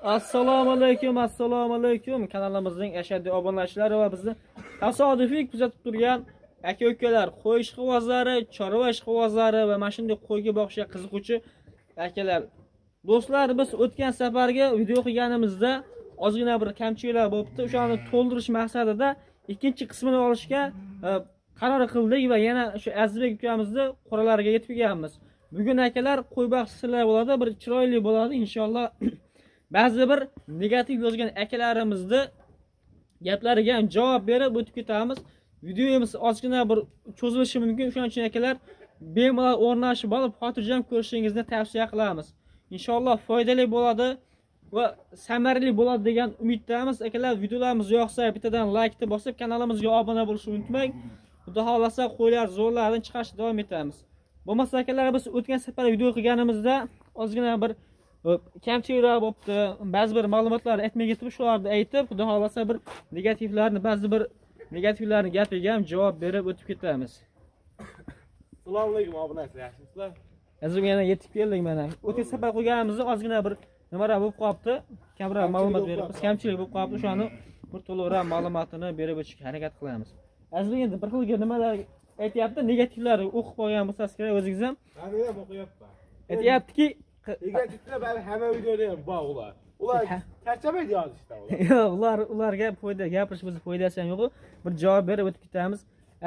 Assalomu alaykum. Kanalimizning ashaddiy obunachilari va bizni tasodifiy kuzatib turgan aka-ukalar, qo'y ishqibozlari, chorva ishqibozlari va mana shunday qo'yga boqishga qiziquvchi akalar. Do'stlar, biz o'tgan safarga video qilganimizda ozgina bir kamchiliklar bo'libdi. O'shani to'ldirish maqsadida ikkinchi qismini olishga qaror qildik va yana shu Azizbek ukamizni qoralariga yetib kelganmiz. Bugun akalar qo'y boqishlar bo'ladi, bir chiroyli bo'ladi inshaalloh. Ba'zi bir negativ yozgan akalarimizni gaplariga ham javob berib o'tib ketamiz. Videomiz ozgina bir cho'zilishi mumkin. Shuning uchun akalar bemalol o'rnashib olib, xotirjam ko'rishingizni tavsiya qilamiz. Inshaalloh foydali bo'ladi va samarali bo'ladi degan umiddamiz. Akalar, videolarimiz yoqsa bittadan like bosib, kanalimizga obuna bo'lishni unutmang. Xudo xolasa qo'ylar zo'rlardan chiqarishda davom etamiz. Bo'lmasa akalar, biz o'tgan safar video qilganimizda ozgina bir kamchiliklar bo'libdi. Ba'zi bir ma'lumotlarni aytmay ketib, shularni aytib, xudo xolasa bir ba'zi bir negativlarni gapiga ham javob berib o'tib ketamiz. Assalomu alaykum obunachilar, yaxshimisizlar? Azizga yana yetib keldik mana. O'tgan safar qo'yganimizda ozgina bir nimalar bo'lib qolibdi. Kamroq ma'lumot berib, kamchilik bo'lib qolibdi. O'shani bir to'liqroq ma'lumotini berib o'tishga harakat qilamiz. Azizga endi bir xilga nimalar aytayapti, negativlarni o'qib qo'ygan bo'lsangiz kerak o'zingiz ham. Men ham o'qiyapman. Aytayaptiki, negativlar bari hamma videoda ham bor ular. Ular charchamaydi yozishda ular. Yo'q, ularga foyda gapirish biz foydasi ham yo'q. Bir javob berib o'tib ketamiz.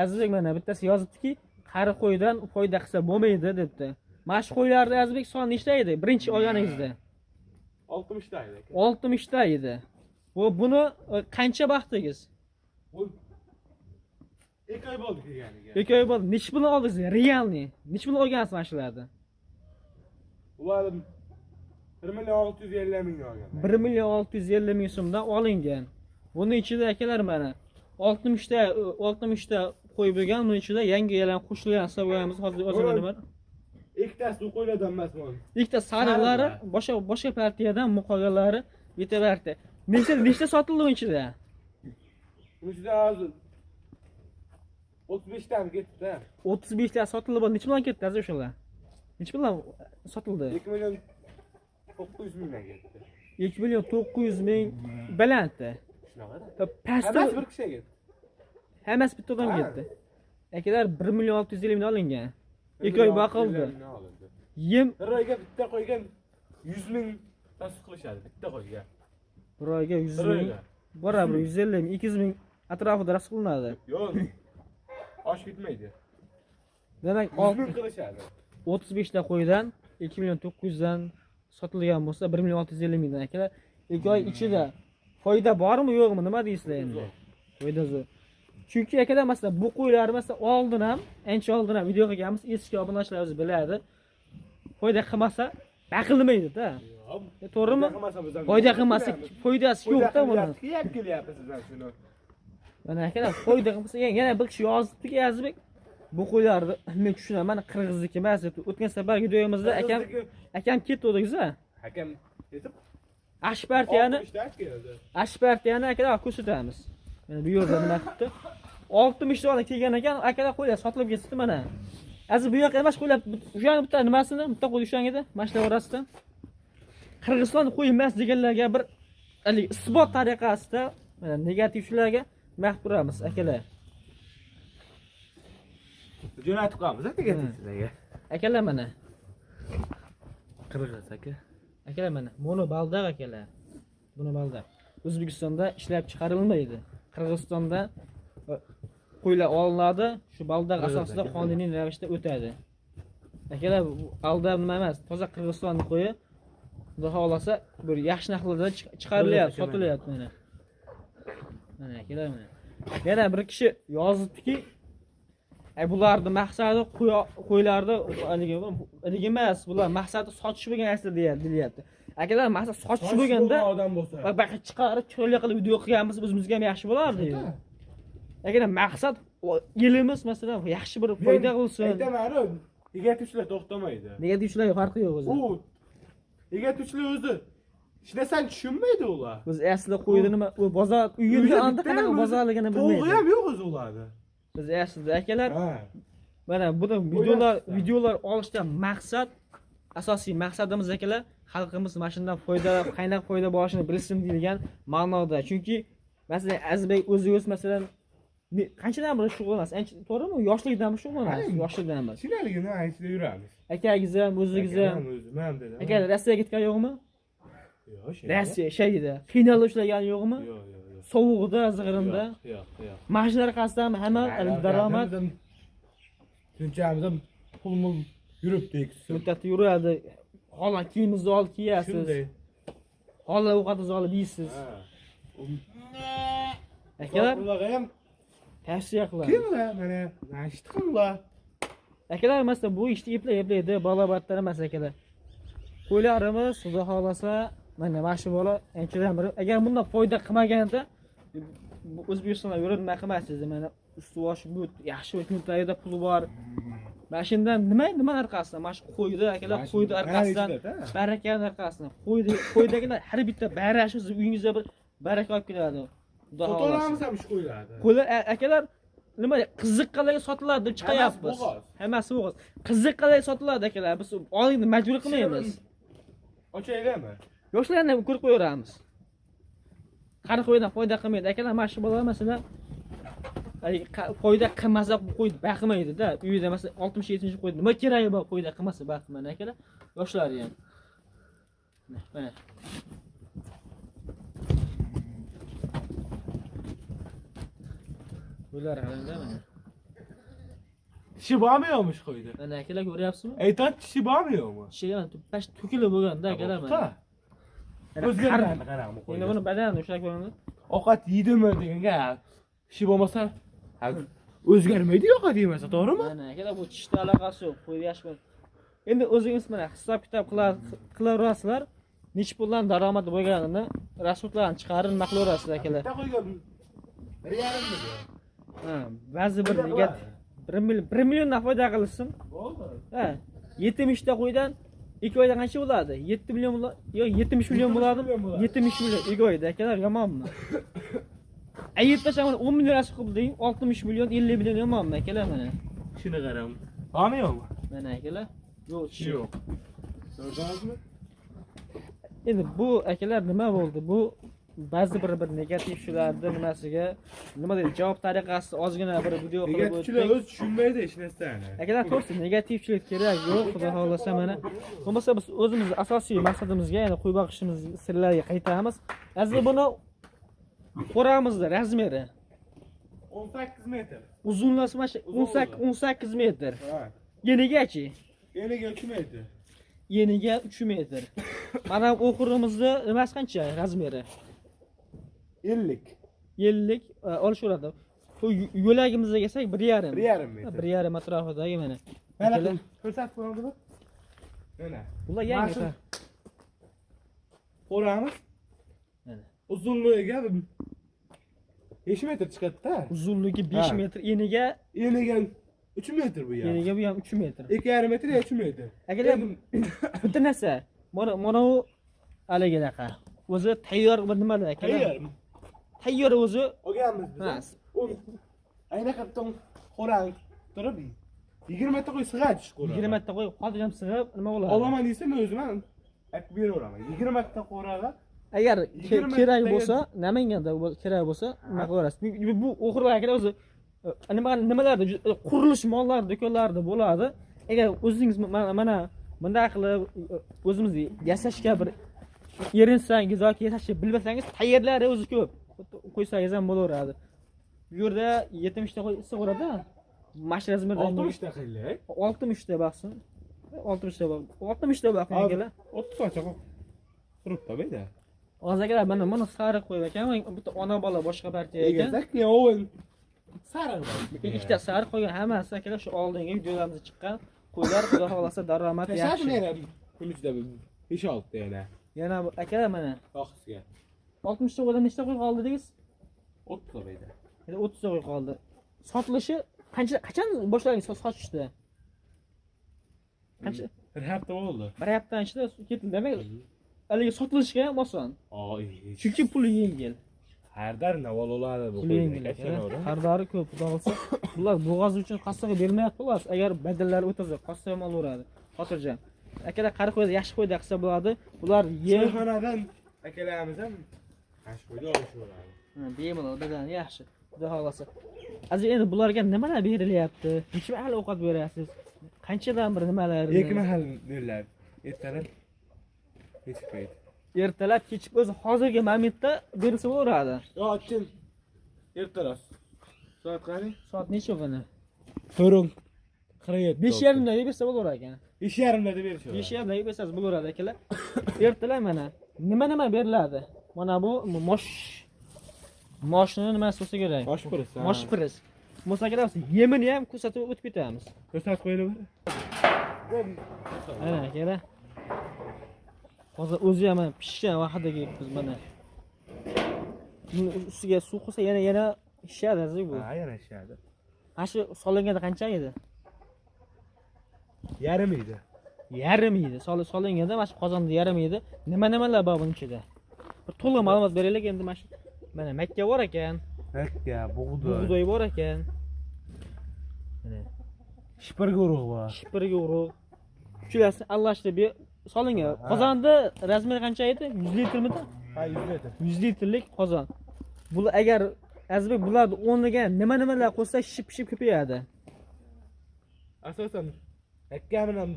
Azizbek mana bittasi yozibdiki, qari qo'ydan foyda qilsa bo'lmaydi debdi. Mana shu qo'ylarda Azizbek son nechta edi? Birinchi olganingizda 60 ta edi. 60 ta edi. Buni qancha vaqtingiz? Bu 2 oy bo'ldi kelganiga. 2 oy bo'ldi. Nech pulni oldingiz? Realni. Nech pulni olgansiz mana shularni? Ular 1.650.000 olgan. 1.650.000 so'mdan olingan. Buning ichida akalar mana 60 ta qo'y bo'lgan, buning ichida yangi yalan qo'shilgan hisoblaymiz. Hozir o'zimizda bor. Ikkitasi u qo'ylardan emas bu. Ikkita sariqlari, boshqa partiyadan muqogalari yetaverdi. Nechta sotildi buning ichida? Buning ichida hozir 35 ta ketdi. 35 ta sotildi. Necha bilan ketdi azizlar o'shalar? Necha bilan sotildi? 2.900.000 dan ketdi. 2.900.000 balandda. Shunaqa-da. Pastda Hammasi bir kishiga ketdi. hammasi bitta odamga ketdi. Akalar 1.650.000 dan olingan. 2 oy boqildi. Yem bir oyga bitta qo'ygan 100.000 tasdiq qilishadi bitta qo'yga. bir oyga 100.000 bora bir 150.000, 200.000 atrofida rasm qilinadi. Yo'q. Osh ketmaydi. Demak, 100.000 qilishadi. 35 ta qo'ydan 2.900.000 dan sotilgan bo'lsa 1.650.000 dan akalar. 2 oy ichida foyda bormi yo'qmi, nima deysizlar endi? Foyda zo'r. Chunki akalar masalan bu qo'ylar masalan oldin ham, ancha oldin ham video qilganmiz, eski obunachilar o'zi biladi. Foyda qilmasa baqilmaydi-da. To'g'rimi? Foyda qilmasa foydasi yo'q-da buni. Kiyab kelyapsiz sizlar shuni. Mana akalar foyda qilmasa yana bir kishi yozibdi-ki, Azizbek bu qo'ylarni men tushunaman, qirg'izniki emas deb. O'tgan safar videomizda akam ketdi-ku. Akam ketib Ashpartiyani akalar ko'rsatamiz. Mana bu yerda nima qilibdi? 60 ta kelgan ekan, akalar qo'ylar sotilib ketdi mana. Aziz bu yoqqa emas qo'ylar, o'shani bitta nimasini, bitta qo'y o'shan edi, mashina orasida. Qirg'iziston qo'y emas deganlarga bir isbot tariqasida mana negativchilarga mahburamiz akalar. Jo'natib qo'yamiz negativchilarga. Akalar mana. Qirg'iz aka. Akalar mana, mono baldaq akalar. Buni baldaq. O'zbekistonda ishlab chiqarilmaydi. Qirg'izistonda qo'ylar olinadi, shu baldaq asosida qonuniy ravishda o'tadi. Akalar, aldab nima emas, toza Qirg'izistonning qo'yi. Xudo xolasa bir yaxshi narxlarda chiqarilyapti, sotilyapti mana. Mana akalar mana. Yana bir kishi yozibdiki, bularning maqsadi qo'ylarni haligi emas, bular maqsadi sotish bo'lgan asli deyapti. Akalar, maqsad sotish bo'lganda odam bo'lsa, baq chiqarib cho'li qilib video qilganmiz, o'zimizga ham yaxshi bo'lardi. Akalar, maqsad elimiz masalan yaxshi bir foyda qilsin. Aytamadim, negativchilar to'xtamaydi. Negativchilarga farqi yo'q o'zi. Negativchilar o'zi ishlasan tushunmaydi ular. Biz aslida qo'ydi nima, u bozor uyini anda qanaqa bozorligini bilmaydi. To'g'ri ham yo'q o'zi ularda. Biz aslida akalar mana bu videolar olishdan maqsad asosiy maqsadimiz akalar xalqimiz mana shundan foyda, qanday foyda bo'lishini bilsin degan ma'noda. Chunki masalan Azizbek o'zingiz masalan qanchadan beri shug'ullanasiz? To'g'rimi? Yoshlikdan beri shug'ullanasiz, yoshlikdan beri. Shunaligini aytib yuramiz. Akangiz ham, o'zingiz ham. O'zim ham dedim. Aka Rossiyaga ketgan yo'qmi? Yo'q, Rossiya shayida. Qiynalib ishlagan yo'qmi? Yo'q, yo'q. Sovuqda, zig'irinda. Yo'q, yo'q. Mashinalar qasdami hamma daromad Shunchamiz pulmul yuribdik. muddatda yuradi. Xola kiyimizni olib kiyasiz. Shunday. Xola ovqatingizni olib yeysiz. Akalar Ularga ham tavsiya qilaman. kimlar mana nashit qillar. Akalar masalan bu ishni eplaydi, balobatlar emas akalar. Qo'ylarimiz xudo xolasa mana shu bola anchadan beri agar bundan foyda qilmaganda O'zbekistonda yurib qilmaysiz. Mana usti-boshi bu yaxshi o'tmishlarda puli bor. Mana shundan nima orqasidan? Mana shu qo'ydi akalar, qo'ydi orqasidan, barakani orqasidan. Qo'ydagilar har bitta barashi siz uyingizga bir baraka olib keladi. Xudo xolasa. Fotolarimiz ham shu qo'yiladi. Qo'ylar akalar nima qiziqqalarga sotiladi deb chiqayapmiz. Hammasi bo'g'oz. Qiziqqalarga sotiladi akalar. Biz olingni majbur qilmaymiz. Ochaylikmi? Yoshlarni ko'rib qo'yamiz. Qari qo'ydan foyda qilmaydi. Akalar mana shu bolalar masalan foyda qilmasa qo'ydi baqmaydi-da. Uyida masalan 60-70 qo'ydi. Nima keragi bor foyda qilmasa baqmaydi akalar. Yoshlari ham. Mana. Bular qarangda mana. Tishi bormi-yo'qmish qo'ydi? Mana akalar ko'ryapsizmi? Aytat tishi bormi-yo'qmi? Tishiga pash to'kilib bo'lganda akalar mana. O'zgargani qarangmi Endi buni badanini ushlab ko'ramiz. Ovqat yeydimi degan gap. Tishi bo'lmasa o'zgarmaydi ovqat yemasa, to'g'rimi? Mana akalar bu tishda aloqasi yo'q. Qo'yib yaxshi. Endi o'zingiz mana hisob-kitob qilaverasizlar. Nech puldan daromad bo'lganini, rasxodlarni chiqarib nima qilaverasizlar akalar. Bitta qo'ygan 1,5 million. Ha, ba'zi bir negativ 1 milliondan foyda qilsin. Bo'ldi. Ha, 70 ta qo'ydan 2 oyda qancha bo'ladi? 7 million bo'ladi. Yo'q, 70 million bo'ladi. 70 million 2 oyda akalar yomonmi? Aytda shaman 10 million rasxod qilding, 60 million, 50 million yomonmi akalar mana. Shuni qarang. Bormi yo'qmi? Mana akalar. Yo'q, Yo'q. Ko'rdingizmi? Endi bu akalar nima bo'ldi? Bu ba'zi bir negativ shularni nimasiga nima deydi? Javob tariqasi ozgina bir video qilib o'tdik. Negativchilar o'z tushunmaydi hech narsani. Akalar to'g'risi negativchilik kerak yo'q, xudo xolasa mana. Bo'lmasa biz o'zimiz asosiy maqsadimizga, ya'ni qo'y boqishimiz sirlariga qaytamiz. Aslida buni qo'ramizda razmeri 18 metr. uzunligi mana shu 18 metr. Ha. Yenigachi? Eniga 3 metr. Yeniga 3 metr. Mana o'qurimizni nimasi qancha razmeri? 50. 50 olishaveradi. Bu yo'lagimizga kelsak 1,5. 1,5 metr. 1,5 atrofidagi mana. Mana ko'rsatib qo'yamiz. Mana. Bular yangi. Qo'ramiz. Mana. Uzunligiga 5 metr chiqadi-da. Uzunligi 5 metr, eniga 3 metr bu ya. eniga bu ham 3 metr. 2,5 metr ya 3 metr. Agar bitta narsa, mana u aligidaqa. O'zi tayyor bir nimalar akalar. Tayyor o'zi. Olganmiz biz. Ayna qatton qo'rang turib 20 ta qo'y sig'adi shu qo'ra. 20 ta qo'y xotirjam sig'ib nima bo'ladi? Olaman desa men o'zim ham aytib beraveraman. 20 ta qo'raga Agar kerak bo'lsa, Namanganda kerak bo'lsa, nima qilaverasiz? Bu o'xirlar akalar o'zi nimalarda qurilish mollari do'konlarida bo'ladi. Agar o'zingiz mana bunday qilib o'zimizni yasashga bir erinsangiz yoki yasashni bilmasangiz, tayyorlari o'zi ko'p. Qo'ysangiz ham bo'laveradi. Bu yerda 70 ta qo'y sig'oradi. Mash razmerda 60 ta qilay. 60 ta baqsin. 60 ta baq. 60 ta baq akalar. 30 ta quribdi bayda. Hozir akalar mana sariq qo'yib ekan, bitta ona bola boshqa partiya ekan. Egazak ya o'yin. Sariq. Ikkita sariq qo'ygan hammasi akalar shu oldingi videolarimizda chiqqan qo'ylar, xudo xolasa daromad yaxshi. Tashadi kun ichida 5-6 ta yana. Yana akalar mana Oxisiga. 60 ta qo'ydan nechta qo'y qoldi dedingiz? 30 ta bayda. Endi 30 ta qo'y qoldi. Sotilishi qachon boshladingiz sotishni? Qancha? Bir hafta bo'ldi. Bir haftadan ichida ketdi. Demak, haligi sotilishga ham oson. Chunki puli yengil. Har navol oladi bu Puli yengil. Xaridori ko'p, xudo xolasa. Bular bo'g'oz uchun qassaga bermayapti ular. Agar badallari o'tasa, qassa ham olaveradi. Xotirjam. Akalar qari qo'yda yaxshi qo'yda qilsa bo'ladi. Bular yem Choyxonadan akalarimiz ham ash qo'yda olishaveradi. bemalol badan yaxshi. Xudo xolasa. Aziz endi bularga nimalar berilyapti? Necha mahal ovqat berasiz? Qanchadan bir nimalar? 2 mahal beriladi. Ertalab kechib qo'yadi. Ertalab kechib o'zi hozirgi momentda berilsa bo'laveradi. Soatdan ertalab. Soat qani? Soat necha buni? 4:47. 5:30 da bersa bo'laverar ekan. 5:30 da berishadi. 5:30 da bersangiz bo'laveradi akalar. Ertalab mana nima beriladi? Mana bu moshni nima bo'lsa kerak? Moshpris. Moshpris. Bo'lsa kerak, yemini ham ko'rsatib o'tib ketamiz. Ko'rsatib qo'yiladi. Mana akalar. Hozir o'zi ham pishgan vaqtidagi biz mana. Buni ustiga suv qo'ysa yana ishadi aziz bu. Ha, yana ishadi. Mana shu solinganda qancha edi? Yarim edi. Yarim edi. Solinganda mana shu qozonda yarim edi. Nimalar bor buning ichida? Bir to'liq ma'lumot beraylik endi mana shu. Mana makka bor ekan. Makka, bug'doy. Bug'doy bor ekan. Mana Shipirga urug' bor. shipirga urug'. Uchlasini aralashtirib solingan. Qozonda razmeri qancha edi? 100 litrmidi? Ha, 100 litr. 100 litrlik qozon. Bular agar Azbek bularni o'rniga nimalar qo'ysa ship ko'payadi. Asosan makka bilan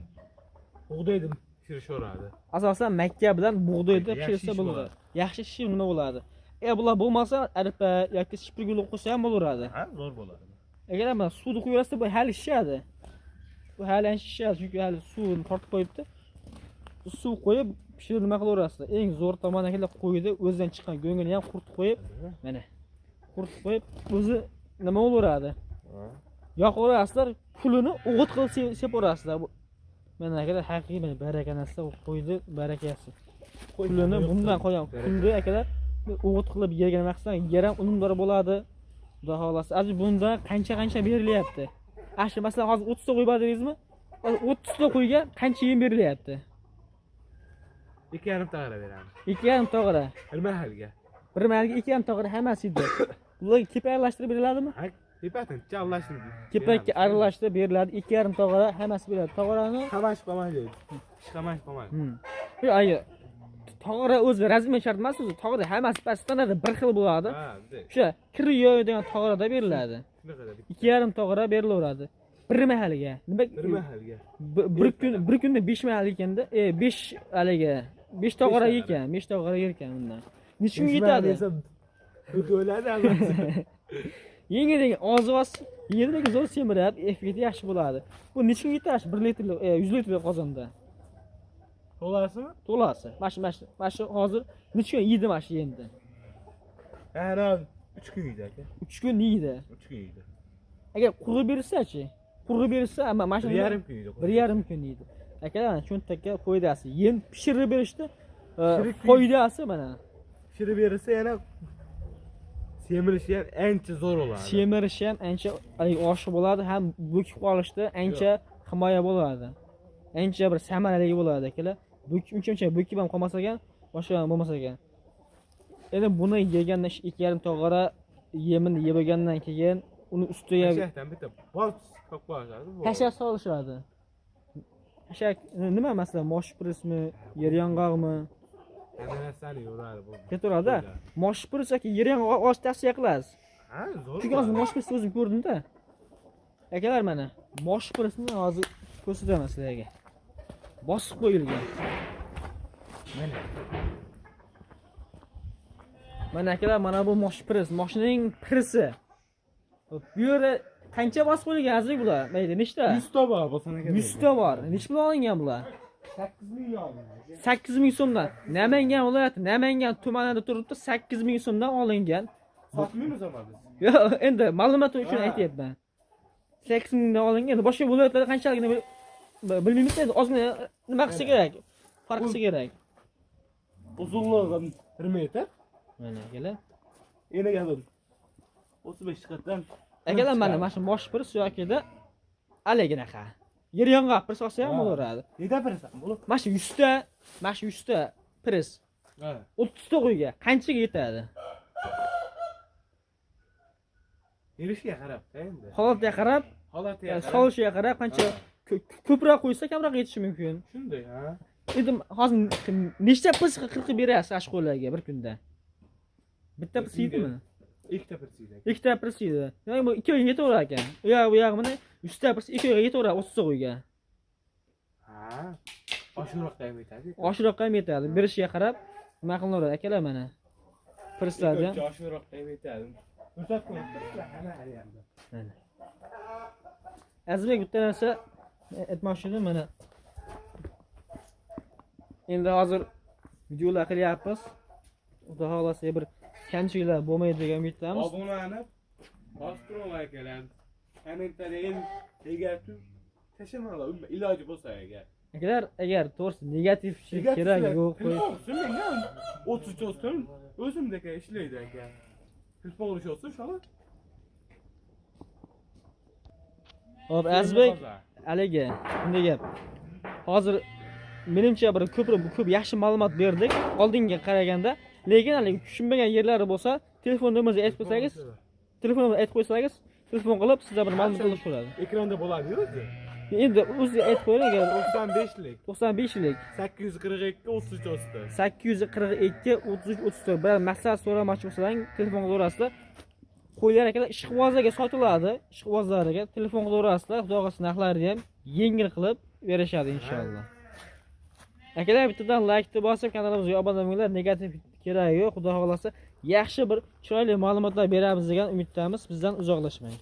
bug'doyni pishirishadi. Asosan makka bilan bug'doyni Yaxshi pishirsa ish bo'ladi. bo'ladi. Yaxshi ish nima bo'ladi? Bular bo'lmasa, arpa yoki shipirga qo'ysa ham bo'laveradi. Ha, zo'r bo'ladi. Agar mana suvni quyarsa bu hali ishadi. Bu hali ishadi, chunki hali suvni tortib qo'yibdi. Suv qo'yib pishirib nima qilaverasizlar? Eng zo'r tomoni akalar qo'ydi, o'zidan chiqqan go'ngini ham quritib qo'yib, mana quritib qo'yib, o'zi nima bo'laveradi? Yoqaverasizlar, pulini o'g'it qilib sepaverasizlar. Mana akalar haqiqiy mana baraka narsa qo'ydi, barakasi. Pulini bundan qo'ygan. Pulni akalar o'g'it qilib yegan maqsaddan yeram unumdor bo'ladi. Xudo xolasa. Aziz bunda qancha berilyapti? Ashi masalan hozir 30 ta qo'y bor dedingizmi? 30 ta qo'yga qancha yem berilyapti? 2,5 tog'ora beramiz. 2,5 tog'ora. Bir mahalga. Bir mahalga 2,5 tog'ora hammasi edi. Ularga kepak aralashtirib beriladimi? Ha, kepatin chalashtirib. Kepakka aralashtirib beriladi. 2,5 tog'ora hammasi beriladi. Tog'orani Qamash qolmaydi. Qamash qolmaydi. Yo'q, ayo. Tog'ora o'zi razmer shart emas, o'zi tog'ora hammasi standart bir xil bo'ladi. Ha, O'sha kiryo degan tog'orada beriladi. shunaqa dedi. 2,5 tog'ora berilaveradi. Bir mahalga. Nima? Bir mahalga. Bir kunda 5 mahal ekanda, 5 haliga 5 tog'ora ekan, 5 tog'ora ekan bundan. Necha kun yetadi? Bu o'ladi albatta. Yengil degan oziq yerdagi zo'r semiradi, effekti yaxshi bo'ladi. Bu necha kun yetadi? 1 litrlik, 100 litrlik qozonda. To'lasimi? To'lasi. Mana shu hozir necha kun yeydi mana shu endi? Ana 3 kun yeydi aka. 3 kun yeydi. 3 kun yeydi. Agar qurib bersa-chi? Qurib bersa, amma mana shu 1,5 kun yeydi. 1,5 kun yeydi. Akalar cho'ntakka foydasi. Yem pishirib berishdi. Foydasi mana. Pishirib berilsa yana semirishi ham ancha zo'r bo'ladi. Semirishi ham ancha oshi bo'ladi, ham bo'kib qolishda ancha himoya bo'ladi. Ancha bir samarali bo'ladi akalar. Uncha bo'kib ham qolmas ekan, boshqa ham bo'lmas ekan. Endi buni yeganda 2,5 tog'ora yemini yeb olgandan keyin uni ustiga Shahdan bitta boz qo'yib qo'yadi. tashak solishadi. Tashak nima masalan, moshpirismi, yer yong'oqmi? Hamma narsani yo'radi bu. Ketaveradi. Moshpiris yoki yer yong'oq osh tavsiya qilasiz. Ha, zo'r. Chunki hozir moshpirisni o'zim ko'rdim-da. Akalar mana moshpirisni hozir ko'rsataman sizlarga. Bosib qo'yilgan. Mana akalar, mana bu moshpiris, moshning pirisi. Bu yerda qancha bosib qo'yilgan aziz bular? Mayda nechta? 100 ta bor bo'lsa kerak. 100 ta bor. Nech pul olingan bular? 8 million. 8,000 so'mdan. Namangan viloyati, Namangan tumanida turibdi, 8,000 so'mdan olingan. Sotmaymiz ama biz. Yo'q, endi ma'lumot uchun aytyapman. 8,000 dan olingan. Boshqa viloyatlarda qanchaligini bilmaymiz, endi ozgina nima qilsa kerak? Farq qilsa kerak. Uzunligi 1 metr. Mana akalar. Eniga 35 qatdan. Akalar mana shu moshpiris yoki-da aliginaqa. Yer yong'oq piris olsa ham bo'laveradi. Neda birasan? Bu? Mana shu 100 ta, mana shu 100 ta piris. Ha. 30 ta qo'yga qanchaga yetadi? Erishiga qarab, endi. Holatiga qarab, Holatiga qarab. solishiga qarab qancha ko'proq qo'ysa kamroq yetishi mumkin. Shunday, ha. Endi hozir nechta pis qilib berasiz ashqo'larga bir kunda? Bitta pis yedimi? Ikkita pirsiydi. Ikkita pis yedi. Ya'ni bu 2 oyga yetaverar ekan. Bu yog'ini 3 ta pis 2 oyga yetaverar 30 so'g'ga. Ha. Oshiroqqa ham yetadi. Oshiroqqa ham yetadi. Berishiga qarab nima qilinaveradi akalar mana. Pirslardan. Oshiroqqa ham yetadi. Ruxsat qiling. Ana yerda. Mana. Azizbek bitta narsa aytmoqchi edim mana. Endi hozir videolar qilyapmiz. Xudo xolasa bir kamchiliklar bo'lmaydi degan umiddamiz. Obunani bostirib akalar. Kommentariyga negativ tashamanglar. Iloji bo'lsa agar. Agar to'g'risi negativ kerak yo'q qo'y. Menga 30 o'stim o'zimdek ishlaydi aka. Telefon urishyotsam shuni. Hop, Azizbek, haligi bunday gap. Hozir menimcha bir ko'p yaxshi ma'lumot berdik oldinga qaraganda, lekin haligi tushunmagan yerlari bo'lsa, telefon nomeringizni aytib qo'ysangiz, telefon qilib sizdan bir ma'lumot olib bo'ladi. Ekranda bo'ladi-ku o'zi. Endi o'zi aytib qo'ying agar 95lik. 95lik 842 33 o'sti. 842 33 34 bir maqsad so'ramoqchi bo'lsang, telefon qilaverasizlar. Qo'ylar akalar ishqibozlarga sotiladi. Ishqibozlarga telefon qilaverasizlar. Xudo xolasa narxlarini ham yengil qilib berishadi inshaalloh. Akalar bittadan like bosib kanalimizga obuna bo'linglar. Negativ kerak yo'q. Xudo xolasa yaxshi bir chiroyli ma'lumotlar beramiz degan umiddamiz. Bizdan uzoqlashmang.